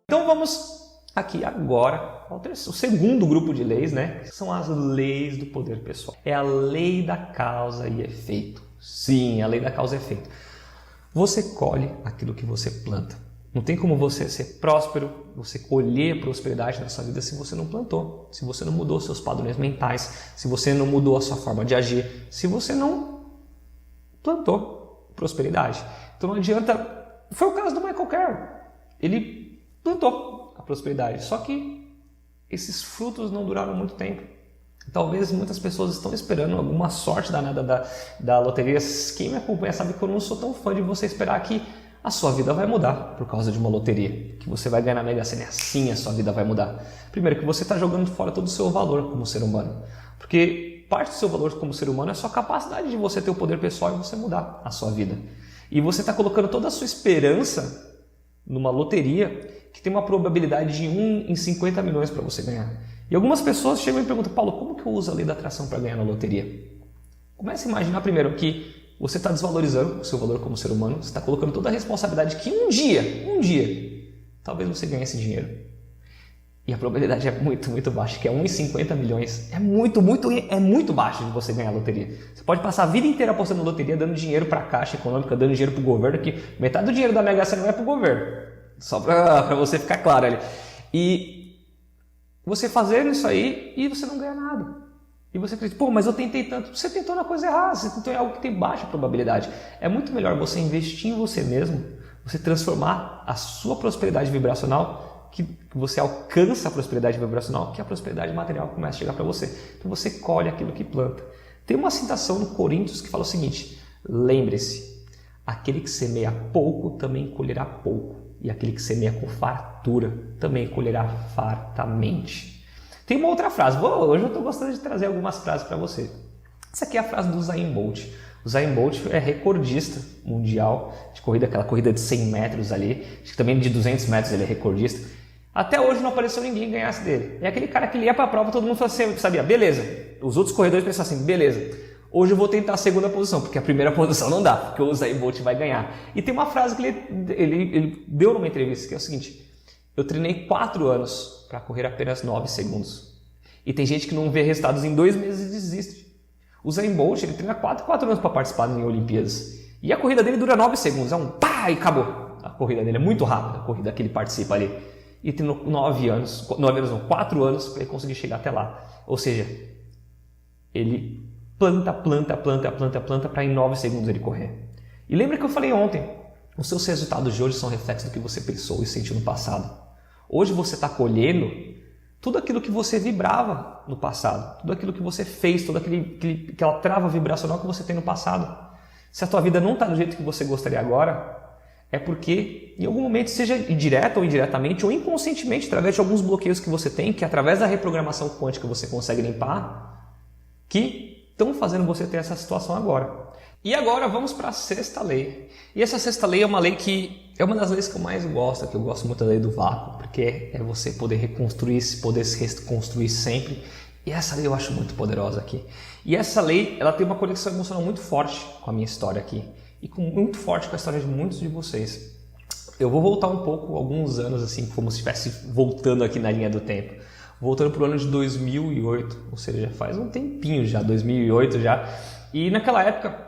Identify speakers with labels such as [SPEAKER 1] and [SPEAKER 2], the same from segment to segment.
[SPEAKER 1] Então vamos aqui agora ao segundo grupo de leis, né? Que são as leis do poder pessoal. É a lei da causa e efeito. Sim, a lei da causa e efeito. Você colhe aquilo que você planta. Não tem como você ser próspero, você colher prosperidade na sua vida se você não plantou, se você não mudou seus padrões mentais, se você não mudou a sua forma de agir, se você não plantou prosperidade. Então não adianta... Foi o caso do Michael Carroll. Ele plantou a prosperidade, só que esses frutos não duraram muito tempo. Talvez muitas pessoas estão esperando alguma sorte danada da loteria. Quem me acompanha sabe que eu não sou tão fã de você esperar que a sua vida vai mudar por causa de uma loteria, que você vai ganhar na Mega Sena e assim a sua vida vai mudar. Primeiro, que você está jogando fora todo o seu valor como ser humano, porque parte do seu valor como ser humano é a sua capacidade de você ter o poder pessoal e você mudar a sua vida. E você está colocando toda a sua esperança numa loteria que tem uma probabilidade de 1 em 50 milhões para você ganhar. E algumas pessoas chegam e perguntam: Paulo, como que eu uso a lei da atração para ganhar na loteria? Comece a imaginar primeiro que você está desvalorizando o seu valor como ser humano, você está colocando toda a responsabilidade que um dia, talvez você ganhe esse dinheiro. E a probabilidade é muito, muito baixa, que é 1 em 50 milhões. É muito baixo de você ganhar a loteria. Você pode passar a vida inteira apostando na loteria, dando dinheiro para a Caixa Econômica, dando dinheiro para o governo, que metade do dinheiro da Mega Sena vai para o governo. Só para você ficar claro ali. E você fazendo isso aí e você não ganha nada. E você acredita, pô, mas eu tentei tanto. Você tentou na coisa errada, você tentou em algo que tem baixa probabilidade. É muito melhor você investir em você mesmo, você transformar a sua prosperidade vibracional, que você alcança a prosperidade vibracional, que a prosperidade material começa a chegar para você. Então você colhe aquilo que planta. Tem uma citação no Coríntios que fala o seguinte: lembre-se, aquele que semeia pouco também colherá pouco, e aquele que semeia com fartura também colherá fartamente. Tem uma outra frase. Hoje eu estou gostando de trazer algumas frases para você. Essa aqui é a frase do Usain Bolt. O Usain Bolt é recordista mundial de corrida, aquela corrida de 100 metros ali. Acho que também de 200 metros ele é recordista. Até hoje não apareceu ninguém que ganhasse dele. É aquele cara que ele ia para a prova, todo mundo sabia, beleza. Os outros corredores pensavam assim, beleza, hoje eu vou tentar a segunda posição, porque a primeira posição não dá, porque o Usain Bolt vai ganhar. E tem uma frase que ele deu numa entrevista, que é o seguinte: eu treinei 4 anos para correr apenas 9 segundos. E tem gente que não vê resultados em 2 meses e desiste. O Usain Bolt, ele treina 4 anos para participar em Olimpíadas. E a corrida dele dura 9 segundos. É um pá e acabou. A corrida dele é muito rápida, a corrida que ele participa ali. E treinou 4 anos para ele conseguir chegar até lá. Ou seja, ele planta para em 9 segundos ele correr. E lembra que eu falei ontem, os seus resultados de hoje são reflexos do que você pensou e sentiu no passado. Hoje você está colhendo tudo aquilo que você vibrava no passado, tudo aquilo que você fez, toda aquela trava vibracional que você tem no passado. Se a tua vida não está do jeito que você gostaria agora, é porque em algum momento, seja direta ou indiretamente, ou inconscientemente, através de alguns bloqueios que você tem, que através da reprogramação quântica você consegue limpar, que estão fazendo você ter essa situação agora. E agora vamos para a 6ª lei. E essa 6ª lei é uma lei que é uma das leis que eu mais gosto, que eu gosto muito da lei do vácuo, porque é você poder reconstruir, poder se reconstruir sempre. E essa lei eu acho muito poderosa aqui. E essa lei, ela tem uma conexão emocional muito forte com a minha história aqui. E muito forte com a história de muitos de vocês. Eu vou voltar um pouco, alguns anos assim, como se estivesse voltando aqui na linha do tempo. Voltando para o ano de 2008, ou seja, já faz um tempinho já, 2008 já. E naquela época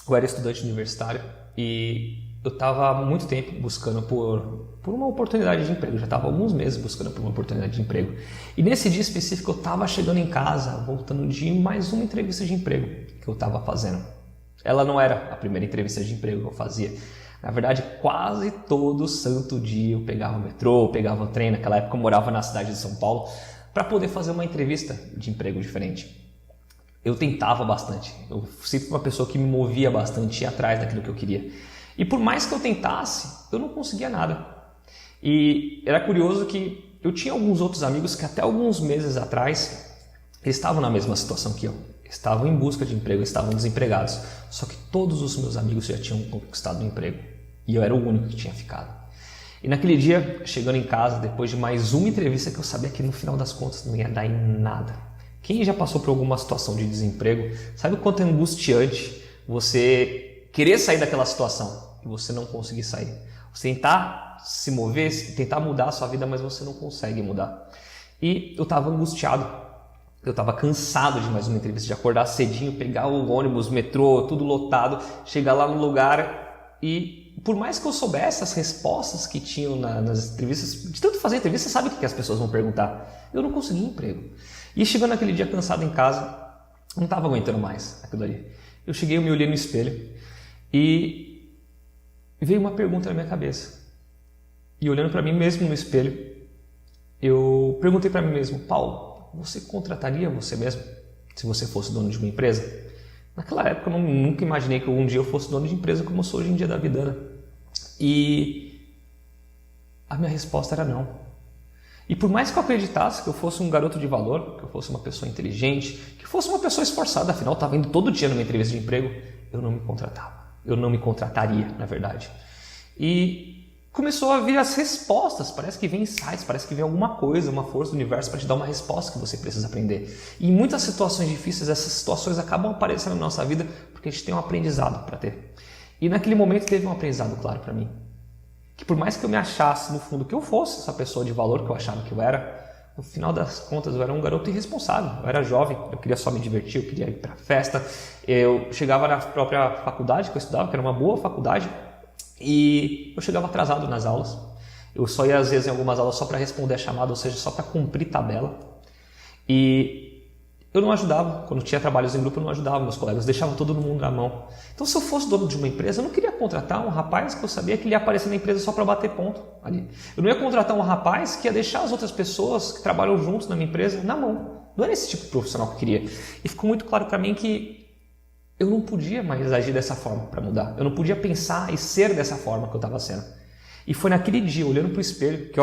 [SPEAKER 1] eu era estudante universitário e eu estava há muito tempo buscando por uma oportunidade de emprego. Já estava há alguns meses buscando por uma oportunidade de emprego. E nesse dia específico eu estava chegando em casa, voltando de mais uma entrevista de emprego que eu estava fazendo. Ela não era a primeira entrevista de emprego que eu fazia. Na verdade, quase todo santo dia eu pegava o metrô, pegava o trem. Naquela época eu morava na cidade de São Paulo para poder fazer uma entrevista de emprego diferente. Eu tentava bastante, eu sempre fui uma pessoa que me movia bastante, ia atrás daquilo que eu queria. E por mais que eu tentasse, eu não conseguia nada. E era curioso que eu tinha alguns outros amigos que até alguns meses atrás eles estavam na mesma situação que eu. Estavam em busca de emprego, estavam desempregados. Só que todos os meus amigos já tinham conquistado um emprego. E eu era o único que tinha ficado. E naquele dia, chegando em casa, depois de mais uma entrevista que eu sabia que no final das contas não ia dar em nada. Quem já passou por alguma situação de desemprego, sabe o quanto é angustiante você querer sair daquela situação e você não conseguir sair. Você tentar se mover, tentar mudar a sua vida, mas você não consegue mudar. E eu estava angustiado, eu estava cansado de mais uma entrevista, de acordar cedinho, pegar o ônibus, metrô, tudo lotado, chegar lá no lugar e por mais que eu soubesse as respostas que tinham nas entrevistas, de tanto fazer entrevista, você sabe o que as pessoas vão perguntar. Eu não consegui emprego. E chegando aquele dia cansado em casa, não estava aguentando mais aquilo ali. Eu cheguei, eu me olhei no espelho e veio uma pergunta na minha cabeça. E olhando para mim mesmo no espelho, eu perguntei para mim mesmo, Paulo, você contrataria você mesmo se você fosse dono de uma empresa? Naquela época eu nunca imaginei que um dia eu fosse dono de empresa como eu sou hoje em dia da Vidana. E a minha resposta era não. E por mais que eu acreditasse que eu fosse um garoto de valor, que eu fosse uma pessoa inteligente, que fosse uma pessoa esforçada, afinal eu estava indo todo dia numa entrevista de emprego, eu não me contratava. Eu não me contrataria, na verdade. E começou a vir as respostas, parece que vem insights, parece que vem alguma coisa, uma força do universo para te dar uma resposta que você precisa aprender. E em muitas situações difíceis, essas situações acabam aparecendo na nossa vida porque a gente tem um aprendizado para ter. E naquele momento teve um aprendizado claro para mim. Que por mais que eu me achasse no fundo que eu fosse essa pessoa de valor que eu achava que eu era, no final das contas eu era um garoto irresponsável, eu era jovem, eu queria só me divertir, eu queria ir para festa, eu chegava na própria faculdade que eu estudava, que era uma boa faculdade, e eu chegava atrasado nas aulas, eu só ia às vezes em algumas aulas só para responder a chamada, ou seja, só para cumprir tabela, e eu não ajudava, quando tinha trabalhos em grupo eu não ajudava meus colegas, deixava todo mundo na mão. Então se eu fosse dono de uma empresa, eu não queria contratar um rapaz que eu sabia que ele ia aparecer na empresa só para bater ponto ali. Eu não ia contratar um rapaz que ia deixar as outras pessoas que trabalham juntos na minha empresa na mão. Não era esse tipo de profissional que eu queria. E ficou muito claro para mim que eu não podia mais agir dessa forma para mudar. Eu não podia pensar e ser dessa forma que eu estava sendo. E foi naquele dia, olhando para o espelho, que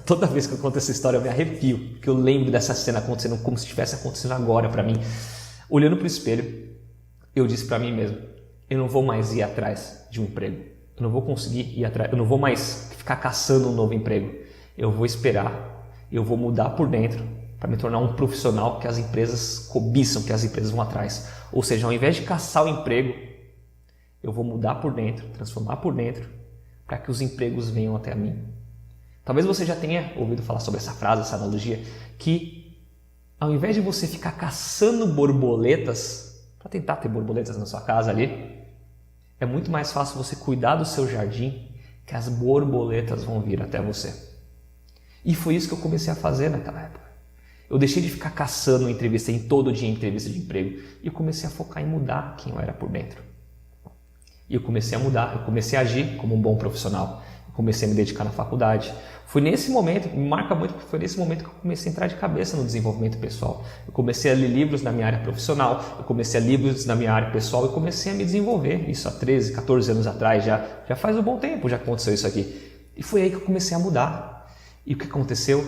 [SPEAKER 1] toda vez que eu conto essa história eu me arrepio, porque eu lembro dessa cena acontecendo como se estivesse acontecendo agora para mim. Olhando para o espelho, eu disse para mim mesmo, eu não vou mais ir atrás de um emprego. Eu não vou conseguir ir atrás, eu não vou mais ficar caçando um novo emprego. Eu vou esperar, eu vou mudar por dentro para me tornar um profissional que as empresas cobiçam, que as empresas vão atrás. Ou seja, ao invés de caçar o emprego, eu vou mudar por dentro, transformar por dentro, para que os empregos venham até a mim. Talvez você já tenha ouvido falar sobre essa frase, essa analogia, que ao invés de você ficar caçando borboletas, para tentar ter borboletas na sua casa ali, é muito mais fácil você cuidar do seu jardim, que as borboletas vão vir até você. E foi isso que eu comecei a fazer naquela época. Eu deixei de ficar caçando entrevista em todo dia, entrevista de emprego, e eu comecei a focar em mudar quem eu era por dentro. E eu comecei a mudar, eu comecei a agir como um bom profissional. Comecei a me dedicar na faculdade. Foi nesse momento, me marca muito, porque foi nesse momento que eu comecei a entrar de cabeça no desenvolvimento pessoal. Eu comecei a ler livros na minha área profissional, eu comecei a ler livros na minha área pessoal e comecei a me desenvolver. Isso há 13, 14 anos atrás, já faz um bom tempo já aconteceu isso aqui. E foi aí que eu comecei a mudar. E o que aconteceu?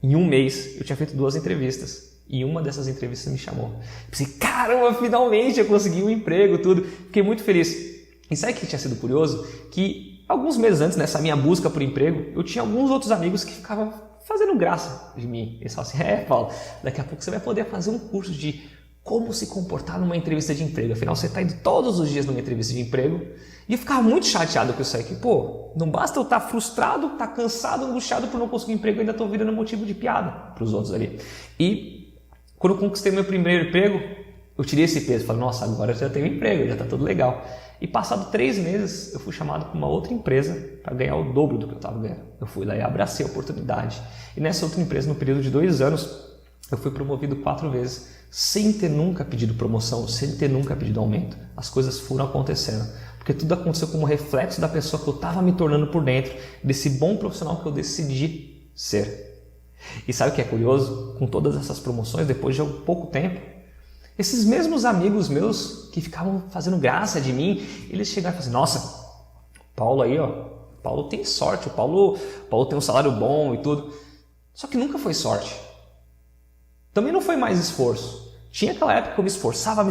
[SPEAKER 1] Em um mês, eu tinha feito 2 entrevistas. E uma dessas entrevistas me chamou. Eu pensei, caramba, finalmente eu consegui um emprego, tudo. Fiquei muito feliz. E sabe o que tinha sido curioso? Que alguns meses antes, nessa minha busca por emprego, eu tinha alguns outros amigos que ficavam fazendo graça de mim. Eles falavam assim, Paulo, daqui a pouco você vai poder fazer um curso de como se comportar numa entrevista de emprego. Afinal, você está indo todos os dias numa entrevista de emprego. E eu ficava muito chateado com isso aí. Que, não basta eu estar frustrado, estar cansado, angustiado por não conseguir emprego, eu ainda estou virando motivo de piada para os outros ali. E quando eu conquistei meu primeiro emprego, eu tirei esse peso. Falei, nossa, agora eu já tenho um emprego, já está tudo legal. E passado 3 meses, eu fui chamado para uma outra empresa para ganhar o dobro do que eu estava ganhando. Eu fui lá e abracei a oportunidade. E nessa outra empresa, no período de 2 anos, eu fui promovido 4 vezes, sem ter nunca pedido promoção, sem ter nunca pedido aumento. As coisas foram acontecendo, porque tudo aconteceu como reflexo da pessoa que eu estava me tornando por dentro, desse bom profissional que eu decidi ser. E sabe o que é curioso? Com todas essas promoções, depois de pouco tempo, esses mesmos amigos meus que ficavam fazendo graça de mim, eles chegaram e falaram assim, nossa, Paulo aí, Paulo tem sorte, o Paulo tem um salário bom e tudo. Só que nunca foi sorte. Também não foi mais esforço. Tinha aquela época que eu me esforçava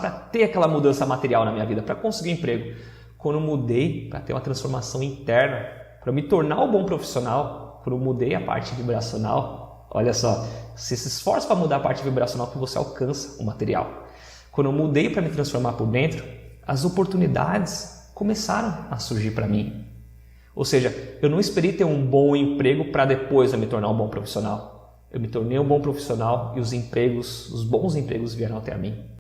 [SPEAKER 1] para ter aquela mudança material na minha vida, para conseguir emprego. Quando eu mudei para ter uma transformação interna, para me tornar um bom profissional, quando eu mudei a parte vibracional, olha só, você se esforça para mudar a parte vibracional que você alcança o material. Quando eu mudei para me transformar por dentro, as oportunidades começaram a surgir para mim. Ou seja, eu não esperei ter um bom emprego para depois eu me tornar um bom profissional. Eu me tornei um bom profissional e os bons empregos vieram até a mim.